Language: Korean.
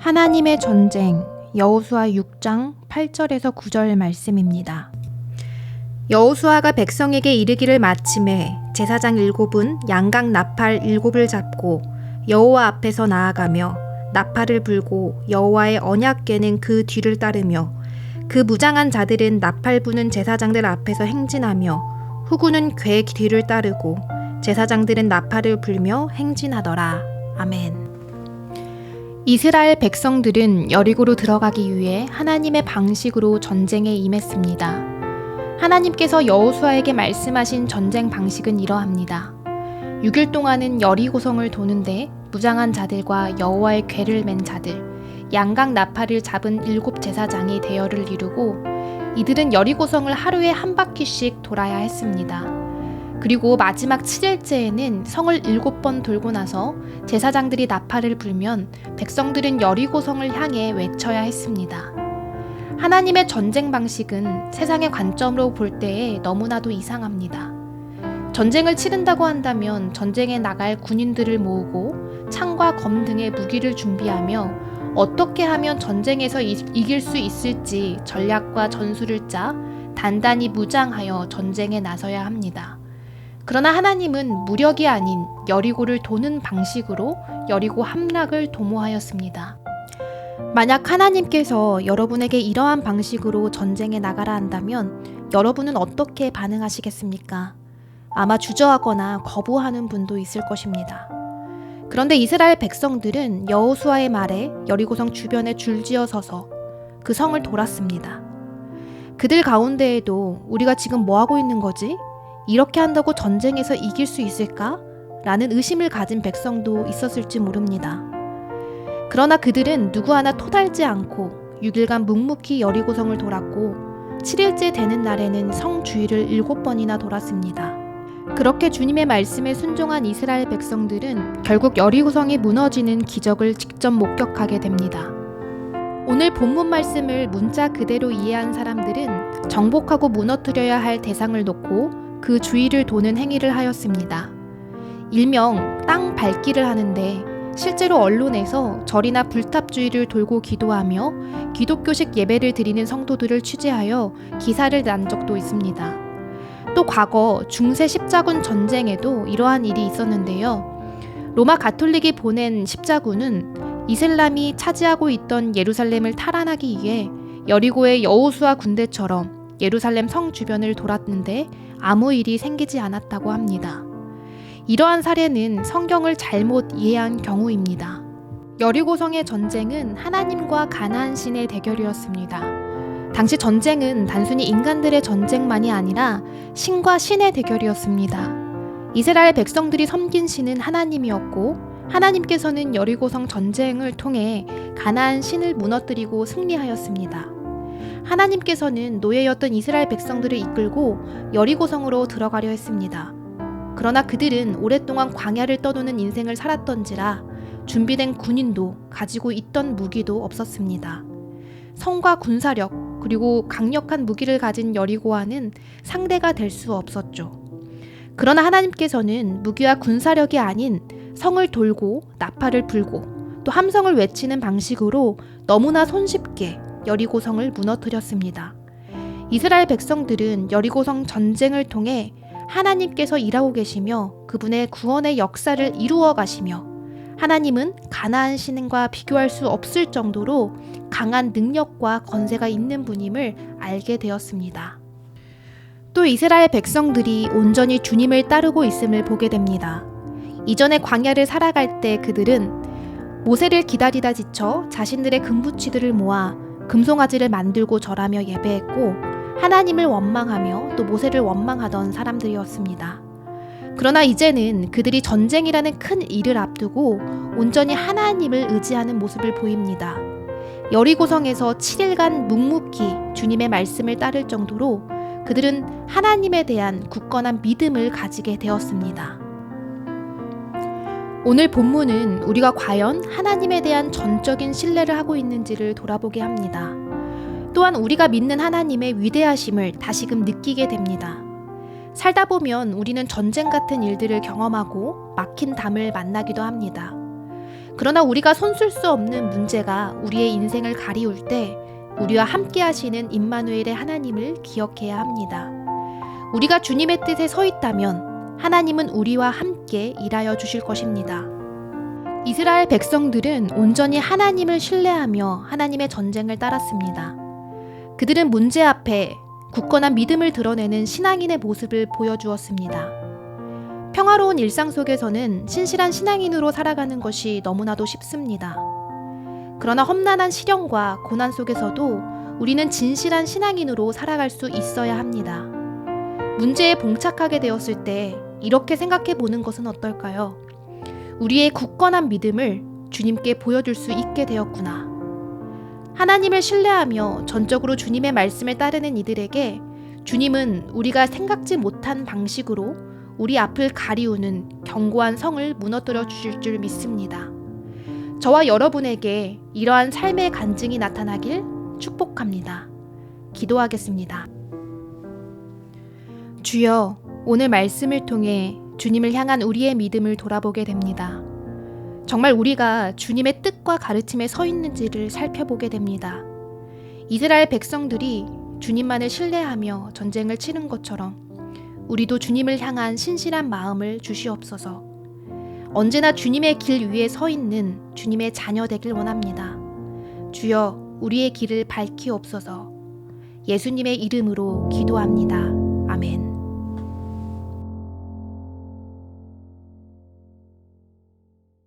하나님의 전쟁, 여호수아 6장 8절에서 9절 말씀입니다. 여호수아가 백성에게 이르기를 마침에 제사장 7은 양각 나팔 7을 잡고 여호와 앞에서 나아가며 나팔을 불고 여호와의 언약궤는 그 뒤를 따르며 그 무장한 자들은 나팔 부는 제사장들 앞에서 행진하며 후구는 궤 뒤를 따르고 제사장들은 나팔을 불며 행진하더라. 아멘. 이스라엘 백성들은 여리고로 들어가기 위해 하나님의 방식으로 전쟁에 임했습니다. 하나님께서 여호수아에게 말씀하신 전쟁 방식은 이러합니다. 6일 동안은 여리고성을 도는데 무장한 자들과 여호와의 궤를 맨 자들, 양각 나팔을 잡은 7 제사장이 대열을 이루고 이들은 여리고성을 하루에 한 바퀴씩 돌아야 했습니다. 그리고 마지막 7일째에는 성을 7번 돌고 나서 제사장들이 나팔을 불면 백성들은 여리고성을 향해 외쳐야 했습니다. 하나님의 전쟁 방식은 세상의 관점으로 볼 때에 너무나도 이상합니다. 전쟁을 치른다고 한다면 전쟁에 나갈 군인들을 모으고 창과 검 등의 무기를 준비하며 어떻게 하면 전쟁에서 이길 수 있을지 전략과 전술을 짜 단단히 무장하여 전쟁에 나서야 합니다. 그러나 하나님은 무력이 아닌 여리고를 도는 방식으로 여리고 함락을 도모하였습니다. 만약 하나님께서 여러분에게 이러한 방식으로 전쟁에 나가라 한다면 여러분은 어떻게 반응하시겠습니까? 아마 주저하거나 거부하는 분도 있을 것입니다. 그런데 이스라엘 백성들은 여호수아의 말에 여리고성 주변에 줄지어 서서 그 성을 돌았습니다. 그들 가운데에도 우리가 지금 뭐하고 있는 거지? 이렇게 한다고 전쟁에서 이길 수 있을까? 라는 의심을 가진 백성도 있었을지 모릅니다. 그러나 그들은 누구 하나 토달지 않고 6일간 묵묵히 여리고성을 돌았고 7일째 되는 날에는 성 주위를 7번이나 돌았습니다. 그렇게 주님의 말씀에 순종한 이스라엘 백성들은 결국 여리고성이 무너지는 기적을 직접 목격하게 됩니다. 오늘 본문 말씀을 문자 그대로 이해한 사람들은 정복하고 무너뜨려야 할 대상을 놓고 그 주위를 도는 행위를 하였습니다. 일명 땅 밟기를 하는데 실제로 언론에서 절이나 불탑 주위를 돌고 기도하며 기독교식 예배를 드리는 성도들을 취재하여 기사를 난 적도 있습니다. 또 과거 중세 십자군 전쟁에도 이러한 일이 있었는데요. 로마 가톨릭이 보낸 십자군은 이슬람이 차지하고 있던 예루살렘을 탈환하기 위해 여리고의 여호수아 군대처럼 예루살렘 성 주변을 돌았는데 아무 일이 생기지 않았다고 합니다. 이러한 사례는 성경을 잘못 이해한 경우입니다. 여리고성의 전쟁은 하나님과 가나안 신의 대결이었습니다. 당시 전쟁은 단순히 인간들의 전쟁만이 아니라 신과 신의 대결이었습니다. 이스라엘 백성들이 섬긴 신은 하나님이었고 하나님께서는 여리고성 전쟁을 통해 가나안 신을 무너뜨리고 승리하였습니다. 하나님께서는 노예였던 이스라엘 백성들을 이끌고 여리고성으로 들어가려 했습니다. 그러나 그들은 오랫동안 광야를 떠도는 인생을 살았던지라 준비된 군인도 가지고 있던 무기도 없었습니다. 성과 군사력 그리고 강력한 무기를 가진 여리고와는 상대가 될 수 없었죠. 그러나 하나님께서는 무기와 군사력이 아닌 성을 돌고 나팔을 불고 또 함성을 외치는 방식으로 너무나 손쉽게 여리고성을 무너뜨렸습니다. 이스라엘 백성들은 여리고성 전쟁을 통해 하나님께서 일하고 계시며 그분의 구원의 역사를 이루어 가시며 하나님은 가나안 신과 비교할 수 없을 정도로 강한 능력과 권세가 있는 분임을 알게 되었습니다. 또 이스라엘 백성들이 온전히 주님을 따르고 있음을 보게 됩니다. 이전에 광야를 살아갈 때 그들은 모세를 기다리다 지쳐 자신들의 금부치들을 모아 금송아지를 만들고 절하며 예배했고 하나님을 원망하며 또 모세를 원망하던 사람들이었습니다. 그러나 이제는 그들이 전쟁이라는 큰 일을 앞두고 온전히 하나님을 의지하는 모습을 보입니다. 여리고성에서 7일간 묵묵히 주님의 말씀을 따를 정도로 그들은 하나님에 대한 굳건한 믿음을 가지게 되었습니다. 오늘 본문은 우리가 과연 하나님에 대한 전적인 신뢰를 하고 있는지를 돌아보게 합니다. 또한 우리가 믿는 하나님의 위대하심을 다시금 느끼게 됩니다. 살다 보면 우리는 전쟁 같은 일들을 경험하고 막힌 담을 만나기도 합니다. 그러나 우리가 손쓸 수 없는 문제가 우리의 인생을 가리울 때 우리와 함께 하시는 임마누엘의 하나님을 기억해야 합니다. 우리가 주님의 뜻에 서 있다면 하나님은 우리와 함께 일하여 주실 것입니다. 이스라엘 백성들은 온전히 하나님을 신뢰하며 하나님의 전쟁을 따랐습니다. 그들은 문제 앞에 굳건한 믿음을 드러내는 신앙인의 모습을 보여주었습니다. 평화로운 일상 속에서는 신실한 신앙인으로 살아가는 것이 너무나도 쉽습니다. 그러나 험난한 시련과 고난 속에서도 우리는 진실한 신앙인으로 살아갈 수 있어야 합니다. 문제에 봉착하게 되었을 때 이렇게 생각해 보는 것은 어떨까요? 우리의 굳건한 믿음을 주님께 보여줄 수 있게 되었구나. 하나님을 신뢰하며 전적으로 주님의 말씀을 따르는 이들에게 주님은 우리가 생각지 못한 방식으로 우리 앞을 가리우는 견고한 성을 무너뜨려 주실 줄 믿습니다. 저와 여러분에게 이러한 삶의 간증이 나타나길 축복합니다. 기도하겠습니다. 주여, 오늘 말씀을 통해 주님을 향한 우리의 믿음을 돌아보게 됩니다. 정말 우리가 주님의 뜻과 가르침에 서 있는지를 살펴보게 됩니다. 이스라엘 백성들이 주님만을 신뢰하며 전쟁을 치른 것처럼 우리도 주님을 향한 신실한 마음을 주시옵소서. 언제나 주님의 길 위에 서 있는 주님의 자녀 되길 원합니다. 주여, 우리의 길을 밝히옵소서. 예수님의 이름으로 기도합니다. 아멘.